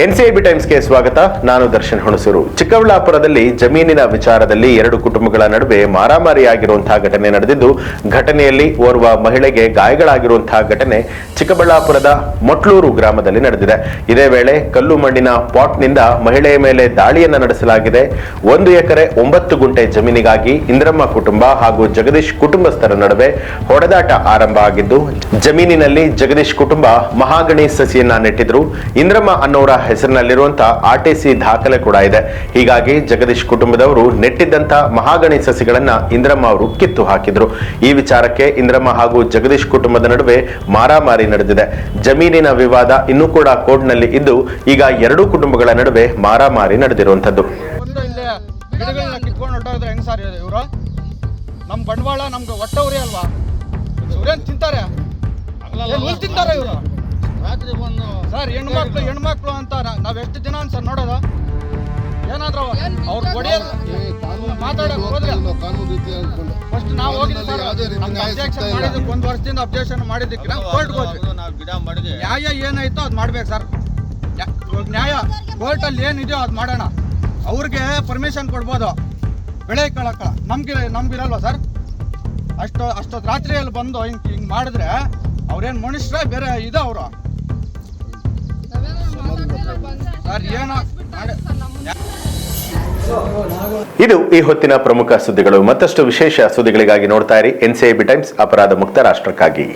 NCIB ಟೈಮ್ಸ್ಗೆ ಸ್ವಾಗತ. ನಾನು ದರ್ಶನ್ ಹುಣಸೂರು. ಚಿಕ್ಕಬಳ್ಳಾಪುರದಲ್ಲಿ ಜಮೀನಿನ ವಿಚಾರದಲ್ಲಿ ಎರಡು ಕುಟುಂಬಗಳ ನಡುವೆ ಮಾರಾಮಾರಿಯಾಗಿರುವಂತಹ ಘಟನೆ ನಡೆದಿದ್ದು, ಘಟನೆಯಲ್ಲಿ ಓರ್ವ ಮಹಿಳೆಗೆ ಗಾಯಗಳಾಗಿರುವಂತಹ ಘಟನೆ ಚಿಕ್ಕಬಳ್ಳಾಪುರದ ಮೊಟ್ಲೂರು ಗ್ರಾಮದಲ್ಲಿ ನಡೆದಿದೆ. ಇದೇ ವೇಳೆ ಕಲ್ಲು ಮಣ್ಣಿನ ಪಾಟ್ನಿಂದ ಮಹಿಳೆಯ ಮೇಲೆ ದಾಳಿಯನ್ನು ನಡೆಸಲಾಗಿದೆ. 1 ಎಕರೆ 9 ಗುಂಟೆ ಜಮೀನಿಗಾಗಿ ಇಂದ್ರಮ್ಮ ಕುಟುಂಬ ಹಾಗೂ ಜಗದೀಶ್ ಕುಟುಂಬಸ್ಥರ ನಡುವೆ ಹೊಡೆದಾಟ ಆರಂಭ ಆಗಿದ್ದು, ಜಮೀನಿನಲ್ಲಿ ಜಗದೀಶ್ ಕುಟುಂಬ ಮಹಾಗಣಿ ಸಸಿಯನ್ನ ನೆಟ್ಟಿದ್ರು. ಇಂದ್ರಮ್ಮ ಅನ್ನೋರ ಹೆಸರಿನಲ್ಲಿರುವಂತಹ ಆರ್ಟಿಸಿ ದಾಖಲೆ ಕೂಡ ಇದೆ. ಹೀಗಾಗಿ ಜಗದೀಶ್ ಕುಟುಂಬದವರು ನೆಟ್ಟಿದ್ದಂತ ಮಹಾಗಣಿ ಸಸಿಗಳನ್ನ ಇಂದ್ರಮ್ಮ ಅವರು ಕಿತ್ತು ಹಾಕಿದ್ರು. ಈ ವಿಚಾರಕ್ಕೆ ಇಂದ್ರಮ್ಮ ಹಾಗೂ ಜಗದೀಶ್ ಕುಟುಂಬದ ನಡುವೆ ಮಾರಾಮಾರಿ ನಡೆದಿದೆ. ಜಮೀನಿನ ವಿವಾದ ಇನ್ನೂ ಕೂಡ ಕೋರ್ಟ್ನಲ್ಲಿ ಇದ್ದು, ಈಗ ಎರಡೂ ಕುಟುಂಬಗಳ ನಡುವೆ ಮಾರಾಮಾರಿ ನಡೆದಿರುವಂತದ್ದು. ನಮ್ ಬಂಡವಾಳ ನಮ್ಗೆ ಒಟ್ಟವ್ರಿ ಅಲ್ವಾ, ತಿಂತಾರೆ ಇವರು ಸರ್. ಹೆಣ್ಮಕ್ಳು ಅಂತ ನಾವ್ ಎಷ್ಟು ದಿನ ಸರ್ ನೋಡೋದು. ಏನಾದ್ರು ಅವ್ರು ಹೊಡೆಯೋದು ಮಾತಾಡಕ್ ಹೋದ್ರೆ ಫಸ್ಟ್ ನಾವು ಹೋಗಿದ್ವಿ ಸರ್. ಅಬ್ಜೆಕ್ಷನ್ ಮಾಡಿದಕ್ಕೆ 1 ವರ್ಷದಿಂದ ಅಬ್ಜೆಕ್ಷನ್ ಮಾಡಿದ್ದಕ್ಕೆ ನಾವು ಕೋರ್ಟ್ಗೆ ಹೋದ್ವಿ. ನ್ಯಾಯ ಏನಾಯ್ತೋ ಅದು ಮಾಡ್ಬೇಕು ಸರ್. ನ್ಯಾಯ ಕೋರ್ಟಲ್ಲಿ ಏನಿದೆಯೋ ಅದು ಮಾಡೋಣ. ಅವ್ರಿಗೆ ಪರ್ಮಿಷನ್ ಕೊಡ್ಬೋದು ಬೆಳೆ ಕಳಕ, ನಮ್ಗಿರಲ್ವ ಸರ್? ಅಷ್ಟೊತ್ತು ರಾತ್ರಿಯಲ್ಲಿ ಬಂದು ಹಿಂಗ್ ಮಾಡಿದ್ರೆ ಅವ್ರೇನು ಮನುಷ್ಯರೇ ಬೇರೆ ಇದೆ ಅವರು ಸರ್? ಏನೋ ಇದು ಈ ಹೊತ್ತಿನ ಪ್ರಮುಖ ಸುದ್ದಿಗಳು. ಮತ್ತಷ್ಟು ವಿಶೇಷ ಸುದ್ದಿಗಳಿಗಾಗಿ ನೋಡ್ತಾ ಇರಿ ಎನ್ಸಿಐಬಿ ಟೈಮ್ಸ್, ಅಪರಾಧ ಮುಕ್ತ ರಾಷ್ಟ್ರಕ್ಕಾಗಿ.